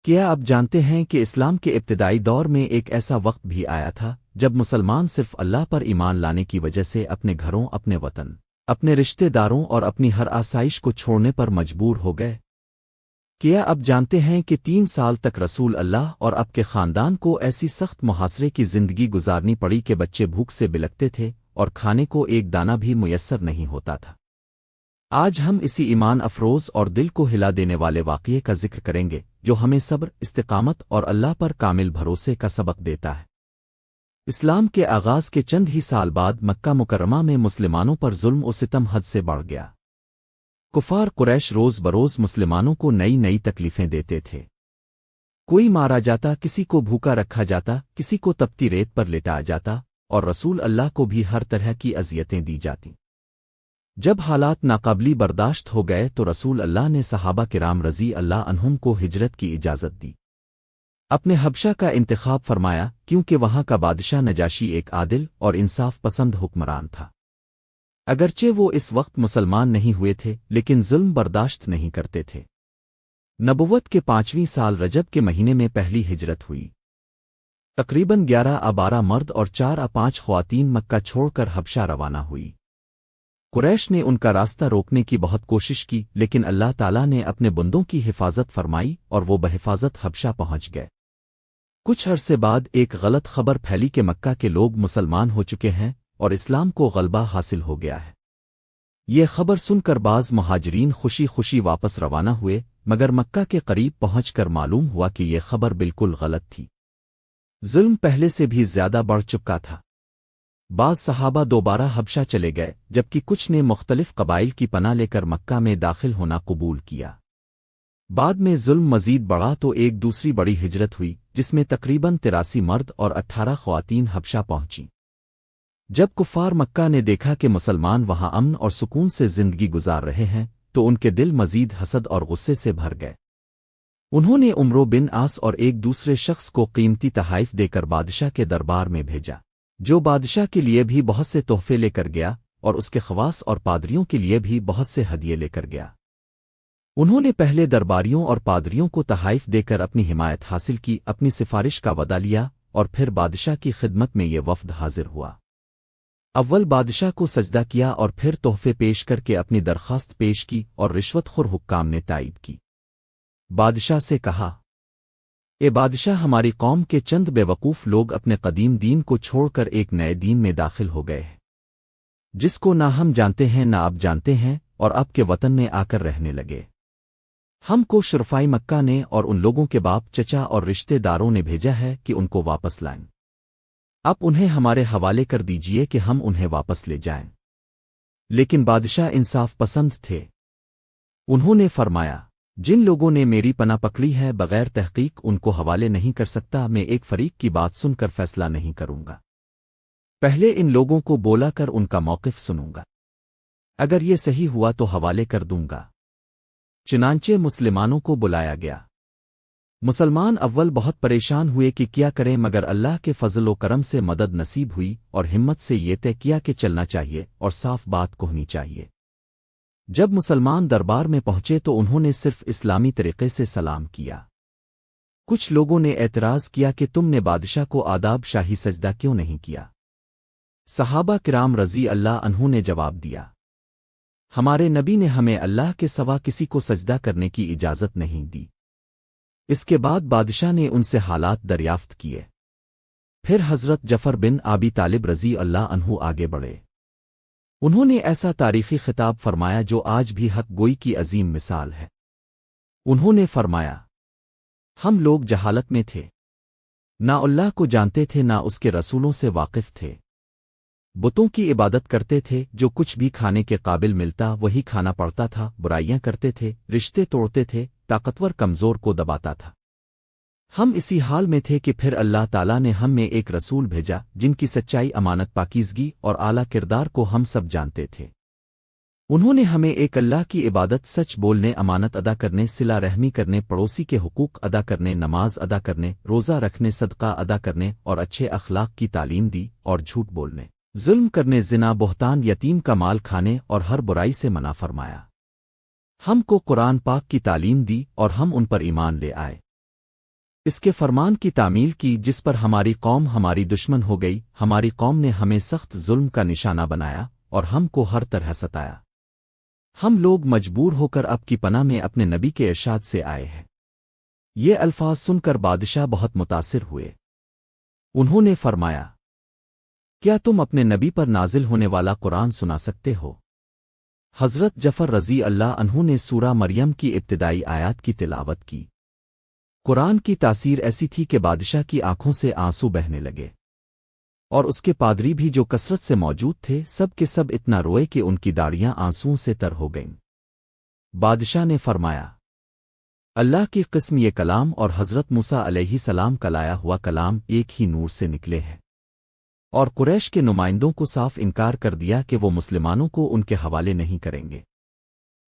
کیا آپ جانتے ہیں کہ اسلام کے ابتدائی دور میں ایک ایسا وقت بھی آیا تھا جب مسلمان صرف اللہ پر ایمان لانے کی وجہ سے اپنے گھروں، اپنے وطن، اپنے رشتہ داروں اور اپنی ہر آسائش کو چھوڑنے پر مجبور ہو گئے؟ کیا آپ جانتے ہیں کہ 3 سال تک رسول اللہ اور آپ کے خاندان کو ایسی سخت محاصرے کی زندگی گزارنی پڑی کہ بچے بھوک سے بلکتے تھے اور کھانے کو ایک دانہ بھی میسر نہیں ہوتا تھا؟ آج ہم اسی ایمان افروز اور دل کو ہلا دینے والے واقعے کا ذکر کریں گے جو ہمیں صبر، استقامت اور اللہ پر کامل بھروسے کا سبق دیتا ہے۔ اسلام کے آغاز کے چند ہی سال بعد مکہ مکرمہ میں مسلمانوں پر ظلم و ستم حد سے بڑھ گیا۔ کفار قریش روز بروز مسلمانوں کو نئی نئی تکلیفیں دیتے تھے۔ کوئی مارا جاتا، کسی کو بھوکا رکھا جاتا، کسی کو تپتی ریت پر لٹایا جاتا، اور رسول اللہ کو بھی ہر طرح کی اذیتیں دی جاتی۔ جب حالات ناقابل برداشت ہو گئے تو رسول اللہ نے صحابہ کرام رضی اللہ عنہم کو ہجرت کی اجازت دی۔ اپنے حبشہ کا انتخاب فرمایا کیونکہ وہاں کا بادشاہ نجاشی ایک عادل اور انصاف پسند حکمران تھا۔ اگرچہ وہ اس وقت مسلمان نہیں ہوئے تھے لیکن ظلم برداشت نہیں کرتے تھے۔ نبوت کے 5ویں سال رجب کے مہینے میں پہلی ہجرت ہوئی۔ تقریباً 11 مرد اور 4 خواتین مکہ چھوڑ کر حبشہ روانہ ہوئی۔ قریش نے ان کا راستہ روکنے کی بہت کوشش کی لیکن اللہ تعالیٰ نے اپنے بندوں کی حفاظت فرمائی اور وہ بحفاظت حبشہ پہنچ گئے۔ کچھ عرصے بعد ایک غلط خبر پھیلی کہ مکہ کے لوگ مسلمان ہو چکے ہیں اور اسلام کو غلبہ حاصل ہو گیا ہے۔ یہ خبر سن کر بعض مہاجرین خوشی خوشی واپس روانہ ہوئے، مگر مکہ کے قریب پہنچ کر معلوم ہوا کہ یہ خبر بالکل غلط تھی۔ ظلم پہلے سے بھی زیادہ بڑھ چکا تھا۔ بعض صحابہ دوبارہ حبشہ چلے گئے جبکہ کچھ نے مختلف قبائل کی پناہ لے کر مکہ میں داخل ہونا قبول کیا۔ بعد میں ظلم مزید بڑھا تو ایک دوسری بڑی ہجرت ہوئی جس میں تقریباً 83 مرد اور 18 خواتین حبشہ پہنچیں۔ جب کفار مکہ نے دیکھا کہ مسلمان وہاں امن اور سکون سے زندگی گزار رہے ہیں تو ان کے دل مزید حسد اور غصے سے بھر گئے۔ انہوں نے عمرو بن عاص اور ایک دوسرے شخص کو قیمتی تحائف دے کر بادشاہ کے دربار میں بھیجا، جو بادشاہ کے لیے بھی بہت سے تحفے لے کر گیا اور اس کے خواص اور پادریوں کے لیے بھی بہت سے ہدیے لے کر گیا۔ انہوں نے پہلے درباریوں اور پادریوں کو تحائف دے کر اپنی حمایت حاصل کی، اپنی سفارش کا وعدہ لیا اور پھر بادشاہ کی خدمت میں یہ وفد حاضر ہوا۔ اول بادشاہ کو سجدہ کیا اور پھر تحفے پیش کر کے اپنی درخواست پیش کی اور رشوت خور حکام نے تائید کی۔ بادشاہ سے کہا، اے بادشاہ، ہماری قوم کے چند بے وقوف لوگ اپنے قدیم دین کو چھوڑ کر ایک نئے دین میں داخل ہو گئے ہیں، جس کو نہ ہم جانتے ہیں نہ آپ جانتے ہیں، اور آپ کے وطن میں آ کر رہنے لگے۔ ہم کو شرفائی مکہ نے اور ان لوگوں کے باپ، چچا اور رشتے داروں نے بھیجا ہے کہ ان کو واپس لائیں۔ آپ انہیں ہمارے حوالے کر دیجئے کہ ہم انہیں واپس لے جائیں۔ لیکن بادشاہ انصاف پسند تھے۔ انہوں نے فرمایا، جن لوگوں نے میری پناہ پکڑی ہے بغیر تحقیق ان کو حوالے نہیں کر سکتا، میں ایک فریق کی بات سن کر فیصلہ نہیں کروں گا، پہلے ان لوگوں کو بولا کر ان کا موقف سنوں گا، اگر یہ صحیح ہوا تو حوالے کر دوں گا۔ چنانچہ مسلمانوں کو بلایا گیا۔ مسلمان اول بہت پریشان ہوئے کہ کیا کریں، مگر اللہ کے فضل و کرم سے مدد نصیب ہوئی اور ہمت سے یہ طے کیا کہ چلنا چاہیے اور صاف بات کہنی چاہیے۔ جب مسلمان دربار میں پہنچے تو انہوں نے صرف اسلامی طریقے سے سلام کیا۔ کچھ لوگوں نے اعتراض کیا کہ تم نے بادشاہ کو آداب شاہی سجدہ کیوں نہیں کیا؟ صحابہ کرام رضی اللہ عنہم نے جواب دیا، ہمارے نبی نے ہمیں اللہ کے سوا کسی کو سجدہ کرنے کی اجازت نہیں دی۔ اس کے بعد بادشاہ نے ان سے حالات دریافت کیے۔ پھر حضرت جعفر بن ابی طالب رضی اللہ عنہ آگے بڑھے۔ انہوں نے ایسا تاریخی خطاب فرمایا جو آج بھی حق گوئی کی عظیم مثال ہے۔ انہوں نے فرمایا، ہم لوگ جہالت میں تھے، نہ اللہ کو جانتے تھے نہ اس کے رسولوں سے واقف تھے، بتوں کی عبادت کرتے تھے، جو کچھ بھی کھانے کے قابل ملتا وہی کھانا پڑتا تھا، برائیاں کرتے تھے، رشتے توڑتے تھے، طاقتور کمزور کو دباتا تھا۔ ہم اسی حال میں تھے کہ پھر اللہ تعالیٰ نے ہم میں ایک رسول بھیجا جن کی سچائی، امانت، پاکیزگی اور اعلیٰ کردار کو ہم سب جانتے تھے۔ انہوں نے ہمیں ایک اللہ کی عبادت، سچ بولنے، امانت ادا کرنے، صلہ رحمی کرنے، پڑوسی کے حقوق ادا کرنے، نماز ادا کرنے، روزہ رکھنے، صدقہ ادا کرنے اور اچھے اخلاق کی تعلیم دی، اور جھوٹ بولنے، ظلم کرنے، زنا، بہتان، یتیم کا مال کھانے اور ہر برائی سے منع فرمایا۔ ہم کو قرآن پاک کی تعلیم دی اور ہم ان پر ایمان لے آئے۔ اس کے فرمان کی تعمیل کی جس پر ہماری قوم ہماری دشمن ہو گئی، ہماری قوم نے ہمیں سخت ظلم کا نشانہ بنایا اور ہم کو ہر طرح ستایا۔ ہم لوگ مجبور ہو کر اب کی پناہ میں اپنے نبی کے ارشاد سے آئے ہیں۔ یہ الفاظ سن کر بادشاہ بہت متاثر ہوئے۔ انہوں نے فرمایا، کیا تم اپنے نبی پر نازل ہونے والا قرآن سنا سکتے ہو؟ حضرت جعفر رضی اللہ عنہ نے سورہ مریم کی ابتدائی آیات کی تلاوت کی۔ قرآن کی تاثیر ایسی تھی کہ بادشاہ کی آنکھوں سے آنسو بہنے لگے، اور اس کے پادری بھی جو کثرت سے موجود تھے سب کے سب اتنا روئے کہ ان کی داڑیاں آنسوؤں سے تر ہو گئیں۔ بادشاہ نے فرمایا، اللہ کی قسم یہ کلام اور حضرت موسیٰ علیہ السلام کا لایا ہوا کلام ایک ہی نور سے نکلے ہیں۔ اور قریش کے نمائندوں کو صاف انکار کر دیا کہ وہ مسلمانوں کو ان کے حوالے نہیں کریں گے۔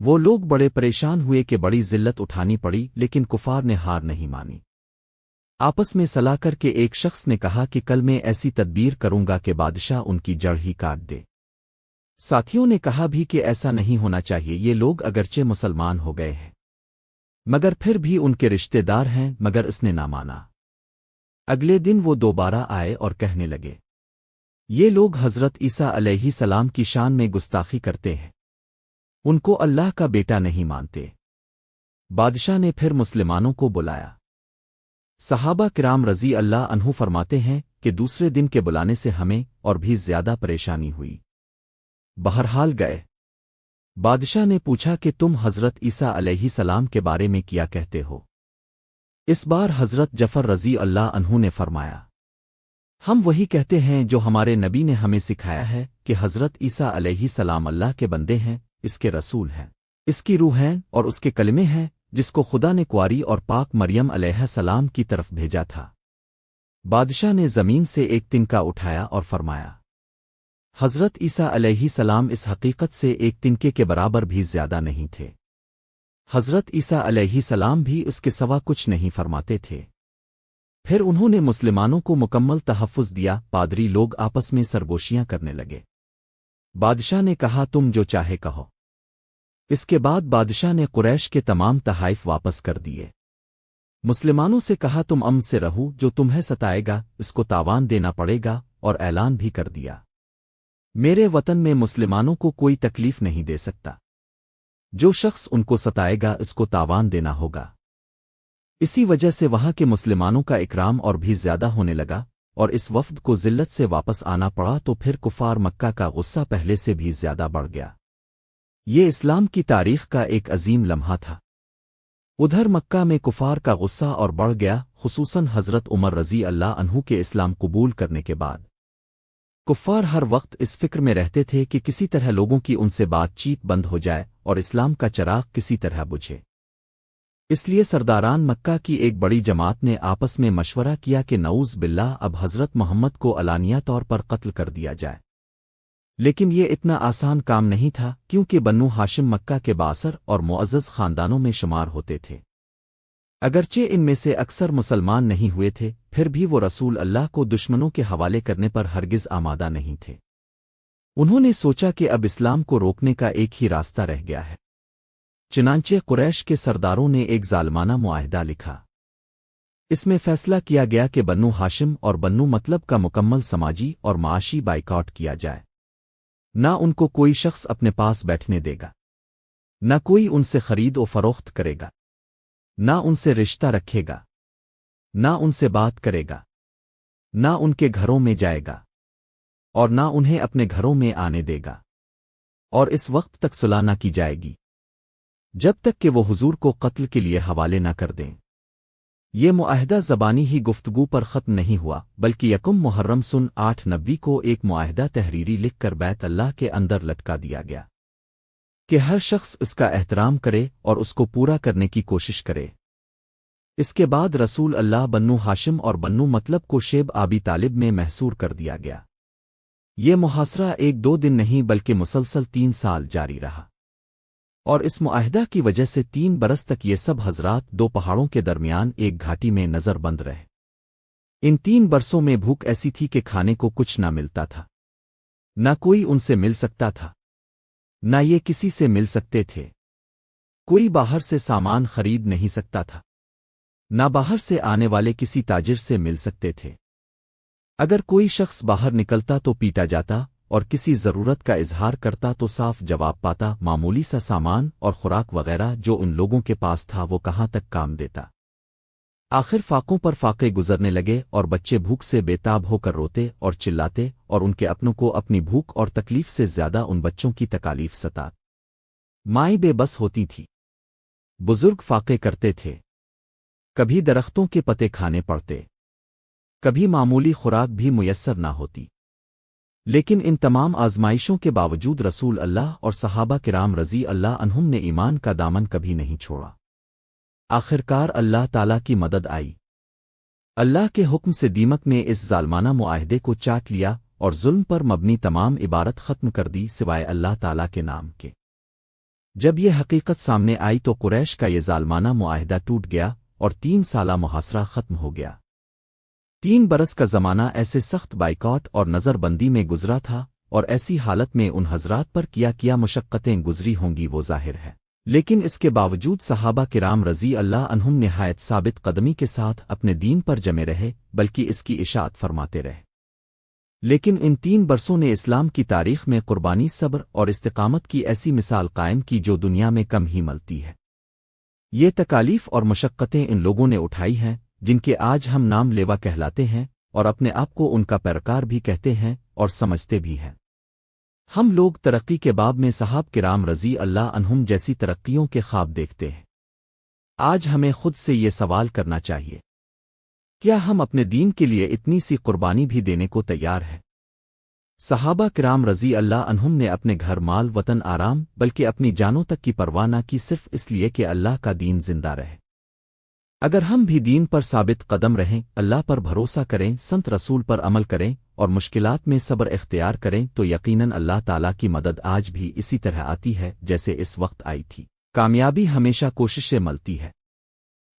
وہ لوگ بڑے پریشان ہوئے کہ بڑی ذلت اٹھانی پڑی، لیکن کفار نے ہار نہیں مانی۔ آپس میں صلاح کر کے ایک شخص نے کہا کہ کل میں ایسی تدبیر کروں گا کہ بادشاہ ان کی جڑ ہی کاٹ دے۔ ساتھیوں نے کہا بھی کہ ایسا نہیں ہونا چاہیے، یہ لوگ اگرچہ مسلمان ہو گئے ہیں مگر پھر بھی ان کے رشتے دار ہیں، مگر اس نے نہ مانا۔ اگلے دن وہ دوبارہ آئے اور کہنے لگے، یہ لوگ حضرت عیسیٰ علیہ السلام کی شان میں گستاخی کرتے ہیں، ان کو اللہ کا بیٹا نہیں مانتے۔ بادشاہ نے پھر مسلمانوں کو بلایا۔ صحابہ کرام رضی اللہ عنہ فرماتے ہیں کہ دوسرے دن کے بلانے سے ہمیں اور بھی زیادہ پریشانی ہوئی۔ بہرحال گئے۔ بادشاہ نے پوچھا کہ تم حضرت عیسیٰ علیہ السلام کے بارے میں کیا کہتے ہو؟ اس بار حضرت جعفر رضی اللہ عنہ نے فرمایا، ہم وہی کہتے ہیں جو ہمارے نبی نے ہمیں سکھایا ہے کہ حضرت عیسیٰ علیہ السلام اللہ کے بندے ہیں، اس کے رسول ہیں، اس کی روح ہیں اور اس کے کلمے ہیں جس کو خدا نے کواری اور پاک مریم علیہ السلام کی طرف بھیجا تھا۔ بادشاہ نے زمین سے ایک تنکا اٹھایا اور فرمایا، حضرت عیسیٰ علیہ السلام اس حقیقت سے ایک تنکے کے برابر بھی زیادہ نہیں تھے۔ حضرت عیسیٰ علیہ السلام بھی اس کے سوا کچھ نہیں فرماتے تھے۔ پھر انہوں نے مسلمانوں کو مکمل تحفظ دیا۔ پادری لوگ آپس میں سرگوشیاں کرنے لگے۔ بادشاہ نے کہا، تم جو چاہے کہو۔ اس کے بعد بادشاہ نے قریش کے تمام تحائف واپس کر دیے۔ مسلمانوں سے کہا، تم امن سے رہو، جو تمہیں ستائے گا اس کو تاوان دینا پڑے گا، اور اعلان بھی کر دیا، میرے وطن میں مسلمانوں کو کوئی تکلیف نہیں دے سکتا، جو شخص ان کو ستائے گا اس کو تاوان دینا ہوگا۔ اسی وجہ سے وہاں کے مسلمانوں کا اکرام اور بھی زیادہ ہونے لگا، اور اس وفد کو ذلت سے واپس آنا پڑا تو پھر کفار مکہ کا غصہ پہلے سے بھی زیادہ بڑھ گیا۔ یہ اسلام کی تاریخ کا ایک عظیم لمحہ تھا۔ ادھر مکہ میں کفار کا غصہ اور بڑھ گیا، خصوصاً حضرت عمر رضی اللہ عنہ کے اسلام قبول کرنے کے بعد۔ کفار ہر وقت اس فکر میں رہتے تھے کہ کسی طرح لوگوں کی ان سے بات چیت بند ہو جائے اور اسلام کا چراغ کسی طرح بجھے۔ اس لیے سرداران مکہ کی ایک بڑی جماعت نے آپس میں مشورہ کیا کہ نعوذ باللہ اب حضرت محمد کو علانیہ طور پر قتل کر دیا جائے۔ لیکن یہ اتنا آسان کام نہیں تھا، کیونکہ بنو ہاشم مکہ کے بااثر اور معزز خاندانوں میں شمار ہوتے تھے۔ اگرچہ ان میں سے اکثر مسلمان نہیں ہوئے تھے، پھر بھی وہ رسول اللہ کو دشمنوں کے حوالے کرنے پر ہرگز آمادہ نہیں تھے۔ انہوں نے سوچا کہ اب اسلام کو روکنے کا ایک ہی راستہ رہ گیا ہے۔ چنانچہ قریش کے سرداروں نے ایک ظالمانہ معاہدہ لکھا۔ اس میں فیصلہ کیا گیا کہ بنو ہاشم اور بنو مطلب کا مکمل سماجی اور معاشی بائیکاٹ کیا جائے۔ نہ ان کو کوئی شخص اپنے پاس بیٹھنے دے گا، نہ کوئی ان سے خرید و فروخت کرے گا، نہ ان سے رشتہ رکھے گا، نہ ان سے بات کرے گا، نہ ان کے گھروں میں جائے گا، اور نہ انہیں اپنے گھروں میں آنے دے گا، اور اس وقت تک صلح نہ کی جائے گی جب تک کہ وہ حضور کو قتل کے لیے حوالے نہ کر دیں۔ یہ معاہدہ زبانی ہی گفتگو پر ختم نہیں ہوا، بلکہ 1 محرم سن 890 کو ایک معاہدہ تحریری لکھ کر بیت اللہ کے اندر لٹکا دیا گیا کہ ہر شخص اس کا احترام کرے اور اس کو پورا کرنے کی کوشش کرے۔ اس کے بعد رسول اللہ بنو ہاشم اور بنو مطلب کو شیب آبی طالب میں محصور کر دیا گیا۔ یہ محاصرہ 1-2 دن نہیں بلکہ مسلسل 3 سال جاری رہا، اور اس معاہدہ کی وجہ سے 3 برس تک یہ سب حضرات 2 پہاڑوں کے درمیان ایک گھاٹی میں نظر بند رہے۔ ان 3 برسوں میں بھوک ایسی تھی کہ کھانے کو کچھ نہ ملتا تھا، نہ کوئی ان سے مل سکتا تھا، نہ یہ کسی سے مل سکتے تھے، کوئی باہر سے سامان خرید نہیں سکتا تھا۔ نہ باہر سے آنے والے کسی تاجر سے مل سکتے تھے۔ اگر کوئی شخص باہر نکلتا تو پیٹا جاتا اور کسی ضرورت کا اظہار کرتا تو صاف جواب پاتا، معمولی سا سامان اور خوراک وغیرہ جو ان لوگوں کے پاس تھا وہ کہاں تک کام دیتا۔ آخر فاقوں پر فاقے گزرنے لگے اور بچے بھوک سے بے تاب ہو کر روتے اور چلاتے، اور ان کے اپنوں کو اپنی بھوک اور تکلیف سے زیادہ ان بچوں کی تکالیف ستات۔ مائیں بے بس ہوتی تھی، بزرگ فاقے کرتے تھے، کبھی درختوں کے پتے کھانے پڑتے، کبھی معمولی خوراک بھی میسر نہ ہوتی۔ لیکن ان تمام آزمائشوں کے باوجود رسول اللہ اور صحابہ کرام رضی اللہ عنہم نے ایمان کا دامن کبھی نہیں چھوڑا۔ آخرکار اللہ تعالیٰ کی مدد آئی۔ اللہ کے حکم سے دیمک نے اس ظالمانہ معاہدے کو چاٹ لیا اور ظلم پر مبنی تمام عبارت ختم کر دی سوائے اللہ تعالیٰ کے نام کے۔ جب یہ حقیقت سامنے آئی تو قریش کا یہ ظالمانہ معاہدہ ٹوٹ گیا اور 3 سالہ محاصرہ ختم ہو گیا۔ 3 برس کا زمانہ ایسے سخت بائیکاٹ اور نظر بندی میں گزرا تھا، اور ایسی حالت میں ان حضرات پر کیا مشقتیں گزری ہوں گی وہ ظاہر ہے، لیکن اس کے باوجود صحابہ کرام رضی اللہ عنہم نہایت ثابت قدمی کے ساتھ اپنے دین پر جمے رہے، بلکہ اس کی اشاعت فرماتے رہے۔ لیکن ان 3 برسوں نے اسلام کی تاریخ میں قربانی، صبر اور استقامت کی ایسی مثال قائم کی جو دنیا میں کم ہی ملتی ہے۔ یہ تکالیف اور مشقتیں ان لوگوں نے اٹھائی ہیں جن کے آج ہم نام لیوا کہلاتے ہیں اور اپنے آپ کو ان کا پیروکار بھی کہتے ہیں اور سمجھتے بھی ہیں۔ ہم لوگ ترقی کے باب میں صحابہ کرام رضی اللہ عنہم جیسی ترقیوں کے خواب دیکھتے ہیں۔ آج ہمیں خود سے یہ سوال کرنا چاہیے، کیا ہم اپنے دین کے لیے اتنی سی قربانی بھی دینے کو تیار ہیں؟ صحابہ کرام رضی اللہ عنہم نے اپنے گھر، مال، وطن، آرام، بلکہ اپنی جانوں تک کی پرواہ نہ کی، صرف اس لیے کہ اللہ کا دین زندہ رہے۔ اگر ہم بھی دین پر ثابت قدم رہیں، اللہ پر بھروسہ کریں، سنت رسول پر عمل کریں اور مشکلات میں صبر اختیار کریں تو یقیناً اللہ تعالیٰ کی مدد آج بھی اسی طرح آتی ہے جیسے اس وقت آئی تھی۔ کامیابی ہمیشہ کوشش سے ملتی ہے۔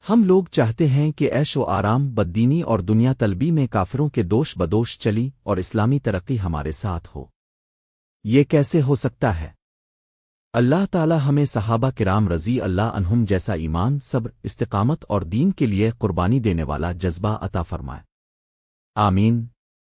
ہم لوگ چاہتے ہیں کہ عیش و آرام، بددینی اور دنیا طلبی میں کافروں کے دوش بدوش چلی اور اسلامی ترقی ہمارے ساتھ ہو۔ یہ کیسے ہو سکتا ہے؟ اللہ تعالیٰ ہمیں صحابہ کرام رضی اللہ عنہم جیسا ایمان، صبر، استقامت اور دین کے لیے قربانی دینے والا جذبہ عطا فرمائے۔ آمین۔